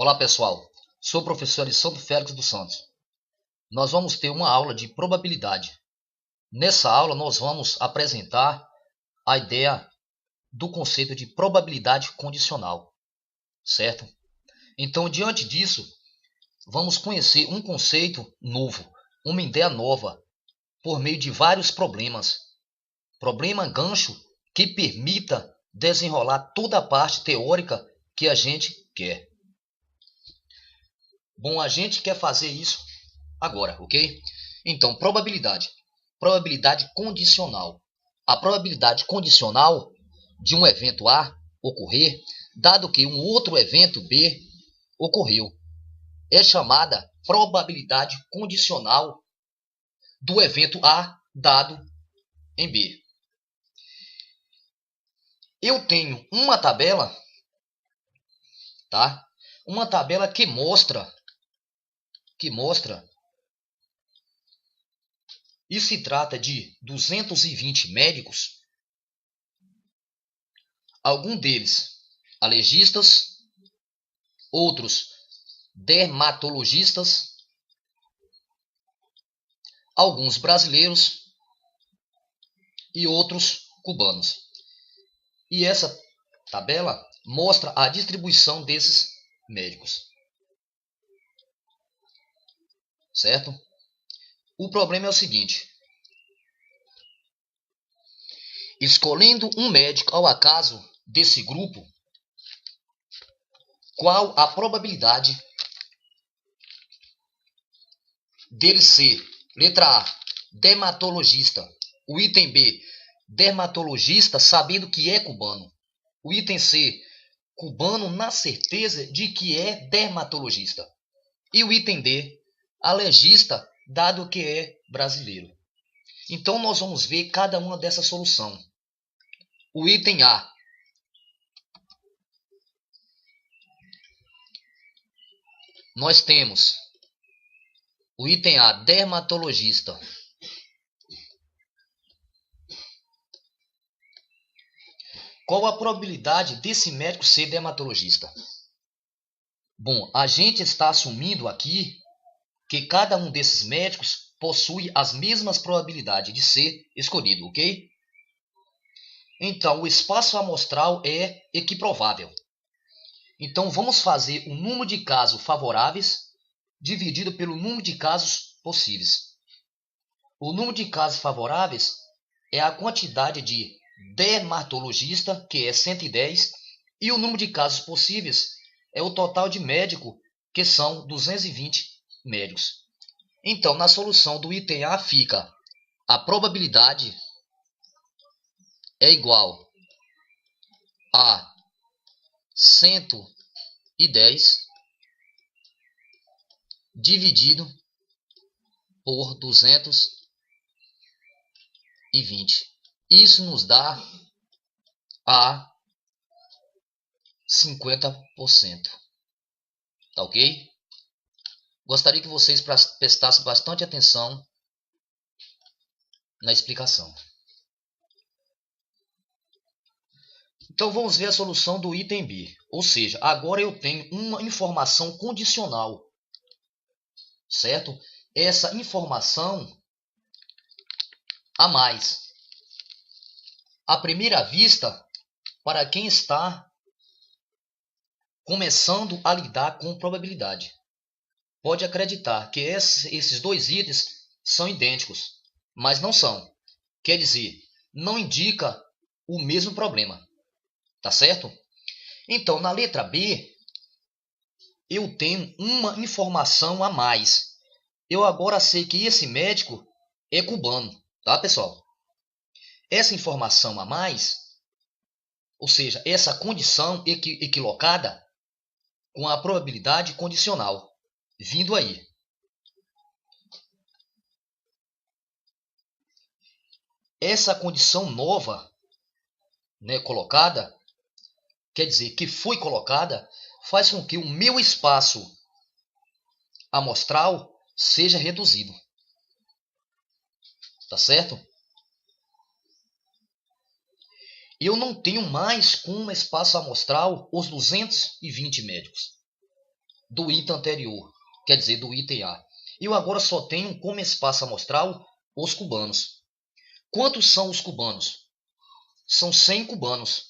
Olá pessoal, sou o professor Alessandro Félix dos Santos. Nós vamos ter uma aula de probabilidade. Nessa aula nós vamos apresentar a ideia do conceito de probabilidade condicional, certo? Então, diante disso, vamos conhecer um conceito novo, uma ideia nova, por meio de vários problemas. Problema gancho que permita desenrolar toda a parte teórica que a gente quer. Bom, a gente quer fazer isso agora, ok? Então, probabilidade. Probabilidade condicional. A probabilidade condicional de um evento A ocorrer, dado que um outro evento B ocorreu, é chamada probabilidade condicional do evento A dado em B. Eu tenho uma tabela, tá? Uma tabela que mostra e se trata de 220 médicos, alguns deles alergistas, outros dermatologistas, alguns brasileiros e outros cubanos. E essa tabela mostra a distribuição desses médicos. Certo? O problema é o seguinte: escolhendo um médico ao acaso desse grupo, qual a probabilidade dele ser, letra A, dermatologista, o item B, dermatologista sabendo que é cubano, o item C, cubano na certeza de que é dermatologista, e o item D, alergista, dado que é brasileiro. Então nós vamos ver cada uma dessa solução. O item A. Nós temos o item A, dermatologista. Qual a probabilidade desse médico ser dermatologista? Bom, a gente está assumindo aqui que cada um desses médicos possui as mesmas probabilidades de ser escolhido, ok? Então, o espaço amostral é equiprovável. Então, vamos fazer o número de casos favoráveis dividido pelo número de casos possíveis. O número de casos favoráveis é a quantidade de dermatologista, que é 110, e o número de casos possíveis é o total de médico, que são 220 médicos. Então, na solução do item A fica a probabilidade é igual a 110 dividido por 220. Isso nos dá a 50%. Tá ok? Gostaria que vocês prestassem bastante atenção na explicação. Então vamos ver a solução do item B. Ou seja, agora eu tenho uma informação condicional. Certo? Essa informação a mais. À primeira vista, para quem está começando a lidar com probabilidade, pode acreditar que esses dois itens são idênticos, mas não são. Quer dizer, não indica o mesmo problema. Tá certo? Então, na letra B, eu tenho uma informação a mais. Eu agora sei que esse médico é cubano, tá, pessoal? Essa informação a mais, ou seja, essa condição equilocada com a probabilidade condicional, vindo aí. Essa condição nova, colocada, quer dizer, que foi colocada, faz com que o meu espaço amostral seja reduzido. Tá certo? Eu não tenho mais como espaço amostral os 220 médicos. do item anterior, quer dizer, do item A. Eu agora só tenho como espaço amostral os cubanos. Quantos são os cubanos? São 100 cubanos.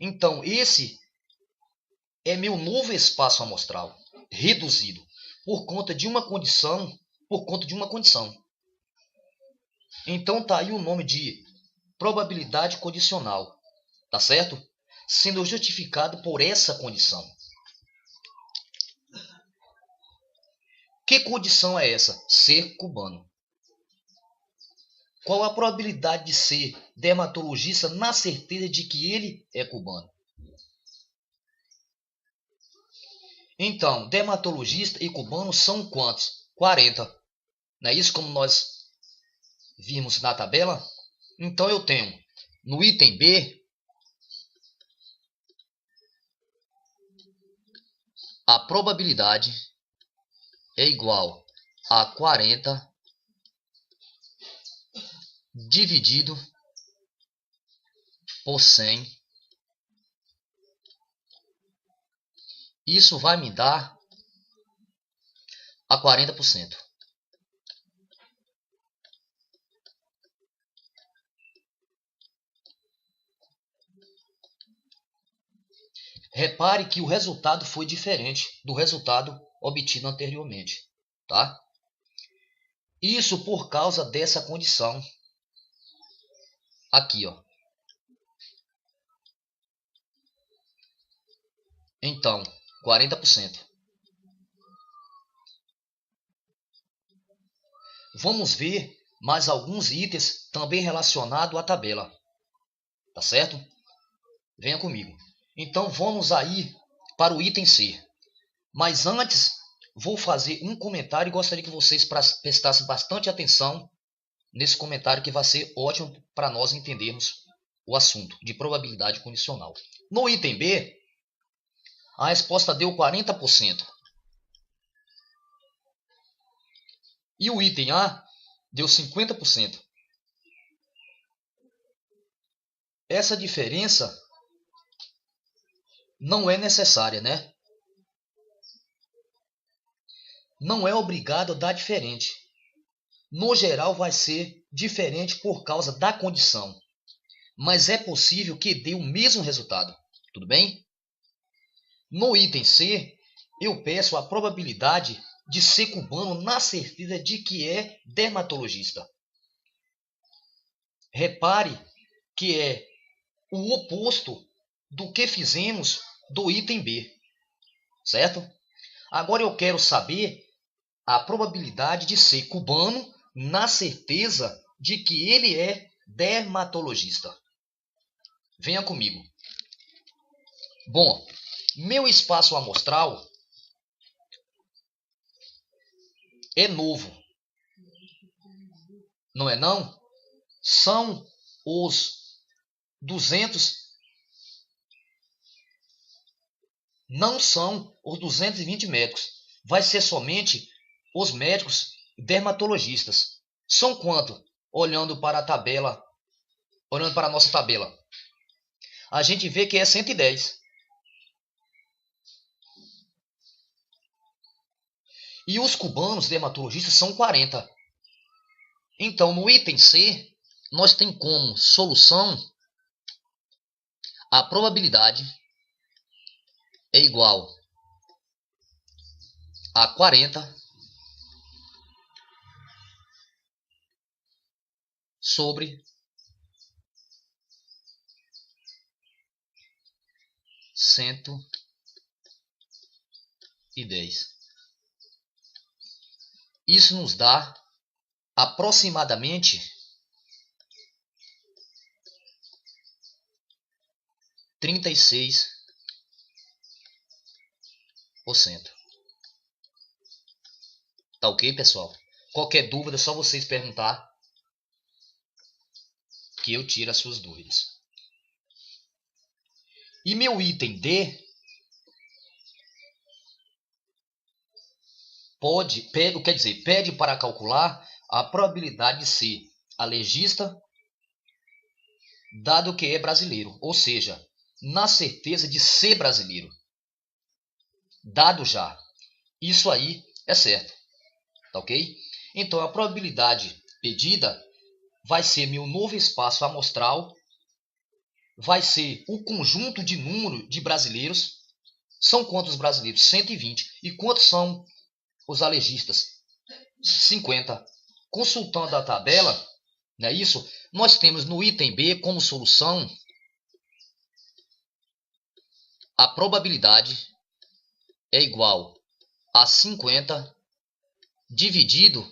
Então, esse é meu novo espaço amostral, reduzido, por conta de uma condição, Então, tá aí o nome de probabilidade condicional, tá certo? Sendo justificado por essa condição. Que condição é essa? Ser cubano. Qual a probabilidade de ser dermatologista na certeza de que ele é cubano? Então, dermatologista e cubano são quantos? 40. Não é isso como nós vimos na tabela? Então eu tenho no item B a probabilidade é igual a 40 dividido por 100. Isso vai me dar a 40%. Repare que o resultado foi diferente do resultado obtido anteriormente, tá? Isso por causa dessa condição aqui, ó. Então, 40%. Vamos ver mais alguns itens também relacionados à tabela, tá certo? Venha comigo. Então vamos aí para o item C. Mas antes, vou fazer um comentário e gostaria que vocês prestassem bastante atenção nesse comentário que vai ser ótimo para nós entendermos o assunto de probabilidade condicional. No item B, a resposta deu 40%. E o item A deu 50%. Essa diferença não é necessária, né? Não é obrigado a dar diferente. No geral, vai ser diferente por causa da condição. Mas é possível que dê o mesmo resultado. Tudo bem? No item C, eu peço a probabilidade de ser cubano na certeza de que é dermatologista. Repare que é o oposto do que fizemos do item B, certo? Agora eu quero saber a probabilidade de ser cubano na certeza de que ele é dermatologista. Venha comigo. Bom, meu espaço amostral é novo. Não é não? São os 200. Não são os 220 médicos. Vai ser somente os médicos dermatologistas. São quanto? Olhando para a tabela, olhando para a nossa tabela. A gente vê que é 110. E os cubanos dermatologistas são 40. Então, no item C, nós temos como solução a probabilidade é igual a 40 sobre 110. Isso nos dá aproximadamente 36%. Tá ok, pessoal? Qualquer dúvida é só vocês perguntar que eu tiro as suas dúvidas. E meu item D pede para calcular a probabilidade de ser alergista, dado que é brasileiro, ou seja, na certeza de ser brasileiro. Dado já. isso aí é certo, tá ok? Então a probabilidade pedida vai ser meu novo espaço amostral, vai ser o conjunto de número de brasileiros. São quantos brasileiros? 120. E quantos são os alegistas? 50. Consultando a tabela, não é isso? Nós temos no item B como solução a probabilidade é igual a 50 dividido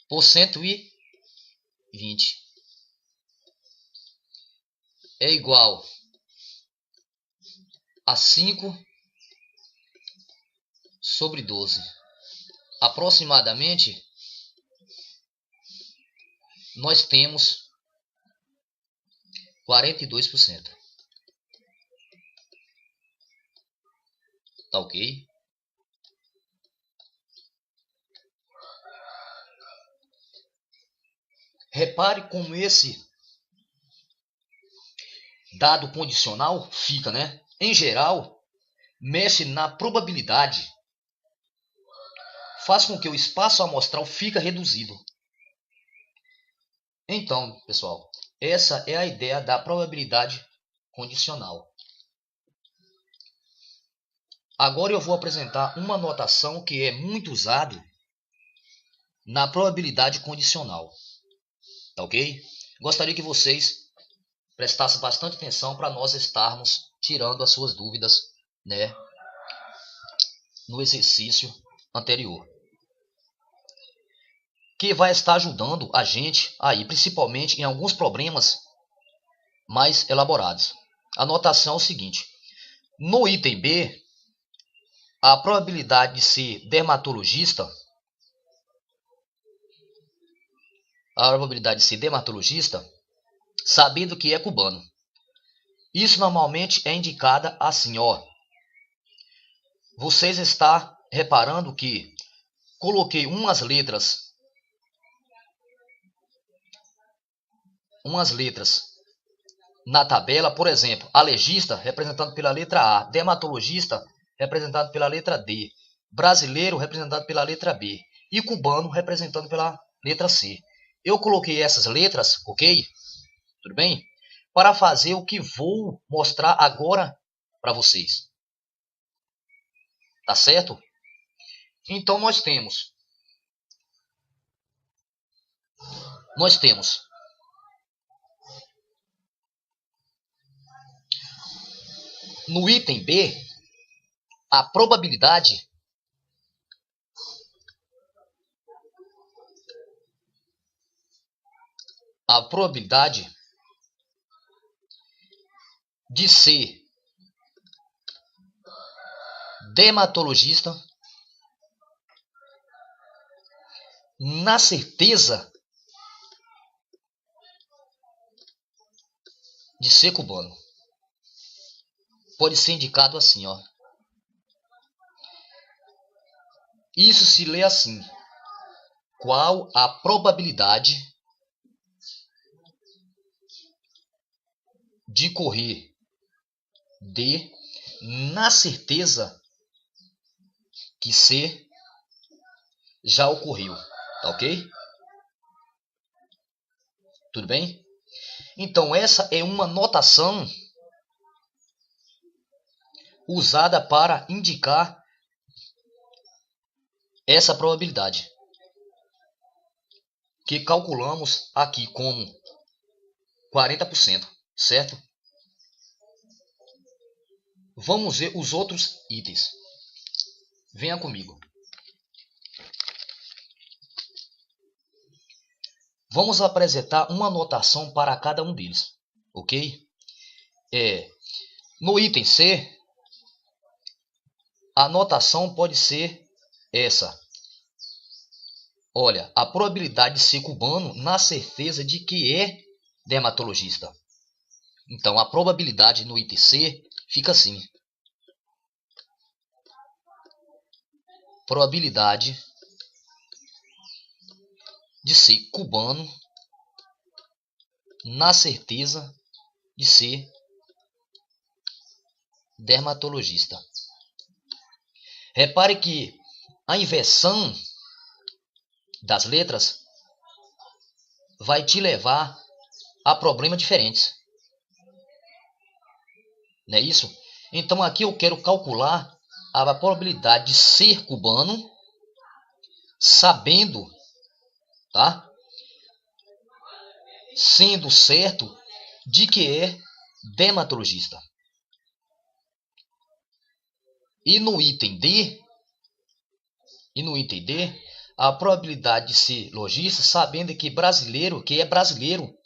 por 120 é igual a 5 sobre 12. Aproximadamente, nós temos 42%. Tá ok? Repare como esse dado condicional fica, né? Em geral, mexe na probabilidade, faz com que o espaço amostral fica reduzido. Então, pessoal, essa é a ideia da probabilidade condicional. Agora eu vou apresentar uma notação que é muito usada na probabilidade condicional. Tá ok? Gostaria que vocês prestassem bastante atenção para nós estarmos tirando as suas dúvidas, né, no exercício anterior. Que vai estar ajudando a gente aí, principalmente em alguns problemas mais elaborados. A notação é o seguinte: no item B, a probabilidade de ser dermatologista, sabendo que é cubano. Isso normalmente é indicada assim, ó. Vocês estão reparando que coloquei umas letras na tabela, por exemplo, alegista representado pela letra A, dermatologista representado pela letra D, brasileiro representado pela letra B e cubano representado pela letra C. Eu coloquei essas letras, ok? Tudo bem? Para fazer o que vou mostrar agora para vocês. Tá certo? Então nós temos no item B a probabilidade de ser dermatologista na certeza de ser cubano. Pode ser indicado assim, ó. Isso se lê assim: qual a probabilidade de correr D na certeza que C já ocorreu, tá ok? Tudo bem? Então essa é uma notação usada para indicar essa probabilidade, que calculamos aqui como 40%, certo? Vamos ver os outros itens. Venha comigo. Vamos apresentar uma notação para cada um deles, ok? No item C, a notação pode ser essa. Olha, a probabilidade de ser cubano na certeza de que é dermatologista. Então, a probabilidade no item C fica assim. Probabilidade de ser cubano na certeza de ser dermatologista. Repare que a inversão das letras vai te levar a problemas diferentes. Não é isso? Então aqui eu quero calcular a probabilidade de ser cubano, sabendo, tá? Sendo certo de que é dermatologista. E no item D, a probabilidade de ser lojista, sabendo que é brasileiro.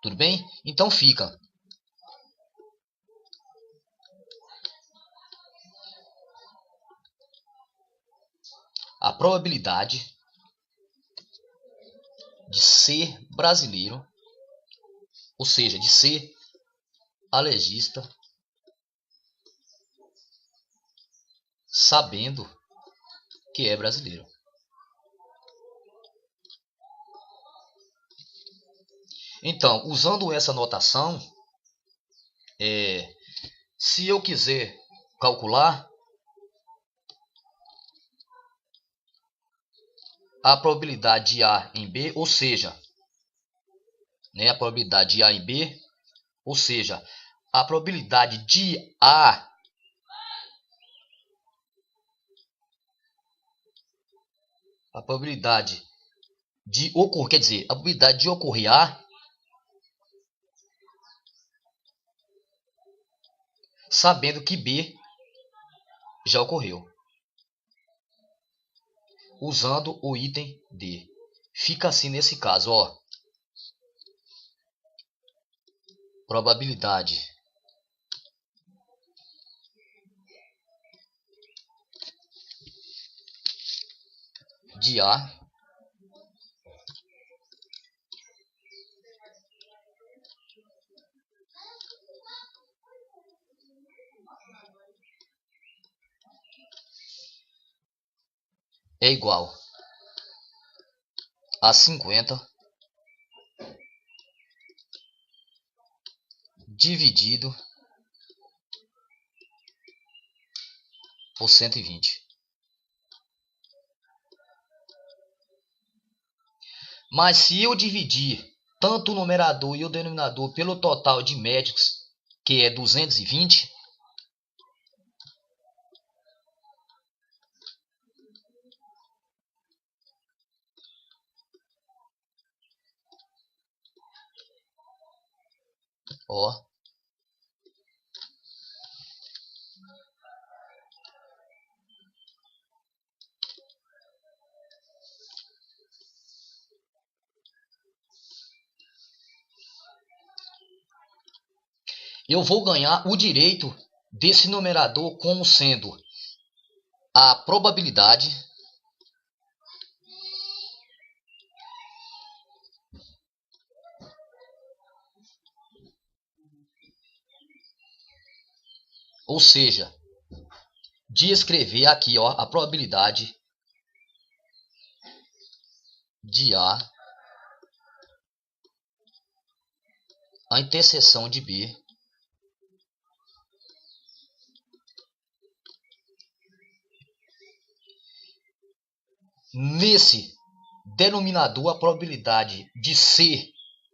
Tudo bem? Então fica a probabilidade de ser brasileiro, ou seja, de ser alergista, sabendo que é brasileiro. Então, usando essa notação, se eu quiser calcular a probabilidade de A em B, ou seja, a probabilidade de A em B, ou seja, a probabilidade de A a probabilidade de ocorrer A, sabendo que B já ocorreu, usando o item D. Fica assim nesse caso, ó. Probabilidade de A é igual a 50 dividido por 120. Mas se eu dividir tanto o numerador e o denominador pelo total de médicos, que é 220, ó, eu vou ganhar o direito desse numerador como sendo a probabilidade ou seja, de escrever aqui, ó, a probabilidade de A, a interseção de B, nesse denominador a probabilidade de ser,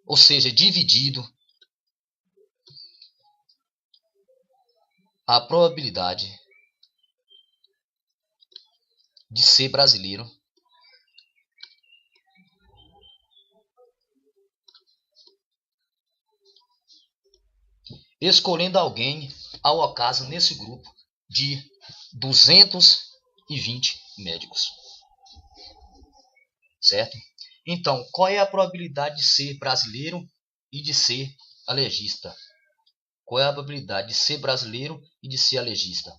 ou seja, dividido a probabilidade de ser brasileiro escolhendo alguém ao acaso nesse grupo de 220 médicos. Certo? Então, qual é a probabilidade de ser brasileiro e de ser alergista? Qual é a probabilidade de ser brasileiro e de ser alergista?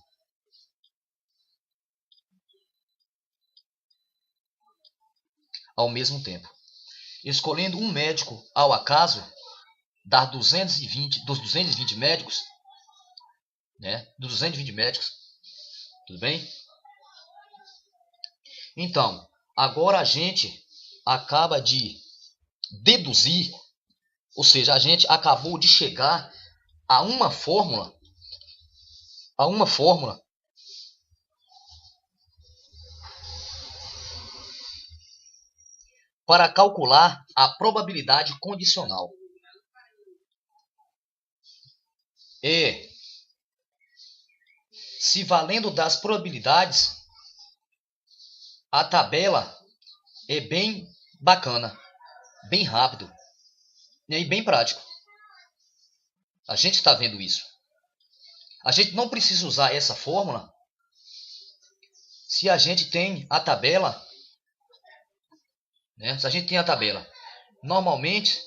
Ao mesmo tempo. Escolhendo um médico ao acaso, dos 220 médicos, né? Dos 220 médicos, tudo bem? Então, agora a gente acaba de deduzir, ou seja, a gente acabou de chegar a uma fórmula para calcular a probabilidade condicional. E, se valendo das probabilidades, a tabela é bem bacana, bem rápido e bem prático. A gente está vendo isso. A gente não precisa usar essa fórmula se a gente tem a tabela, né? Se a gente tem a tabela. Normalmente,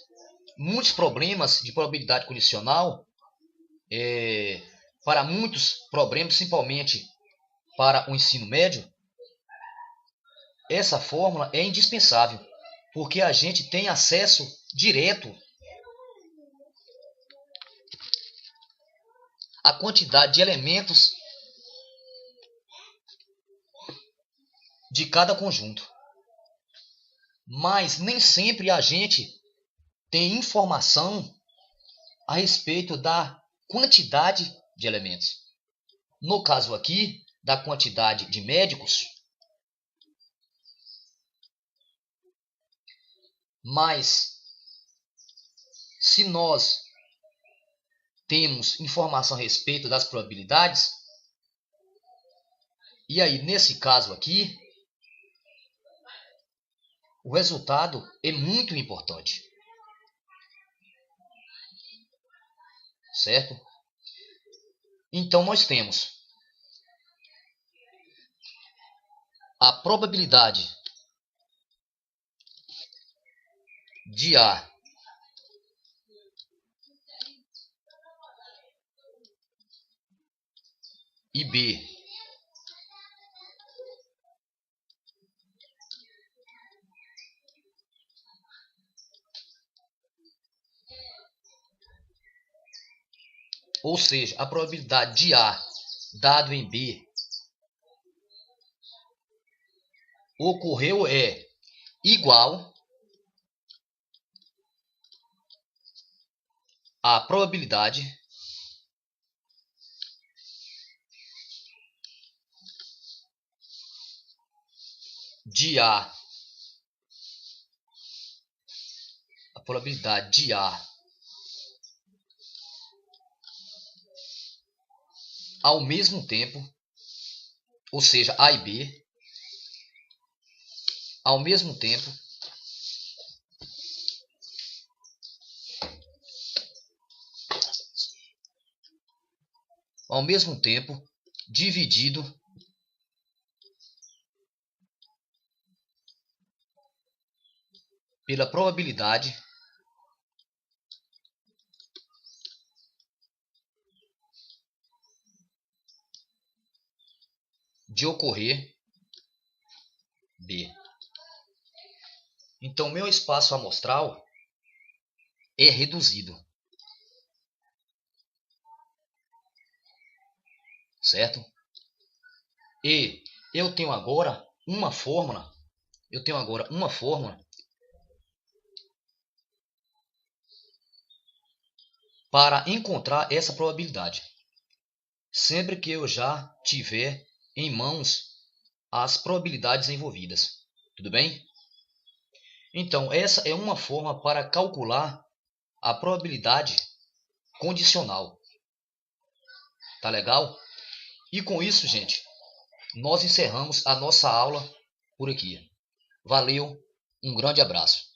muitos problemas de probabilidade condicional, para muitos problemas, principalmente para o ensino médio, essa fórmula é indispensável, porque a gente tem acesso direto à quantidade de elementos de cada conjunto. Mas nem sempre a gente tem informação a respeito da quantidade de elementos. No caso aqui, da quantidade de médicos. Mas, se nós temos informação a respeito das probabilidades, e aí nesse caso aqui, o resultado é muito importante. Certo? Então nós temos a probabilidade de A e B ou seja, a probabilidade de A dado em B ocorreu é igual à probabilidade de A, ao mesmo tempo, ou seja, A e B, ao mesmo tempo, dividido pela probabilidade de ocorrer B. Então, meu espaço amostral é reduzido. Certo? E eu tenho agora uma fórmula, para encontrar essa probabilidade. Sempre que eu já tiver em mãos as probabilidades envolvidas. Tudo bem? Então, essa é uma forma para calcular a probabilidade condicional. Tá legal? E com isso, gente, nós encerramos a nossa aula por aqui. Valeu, um grande abraço.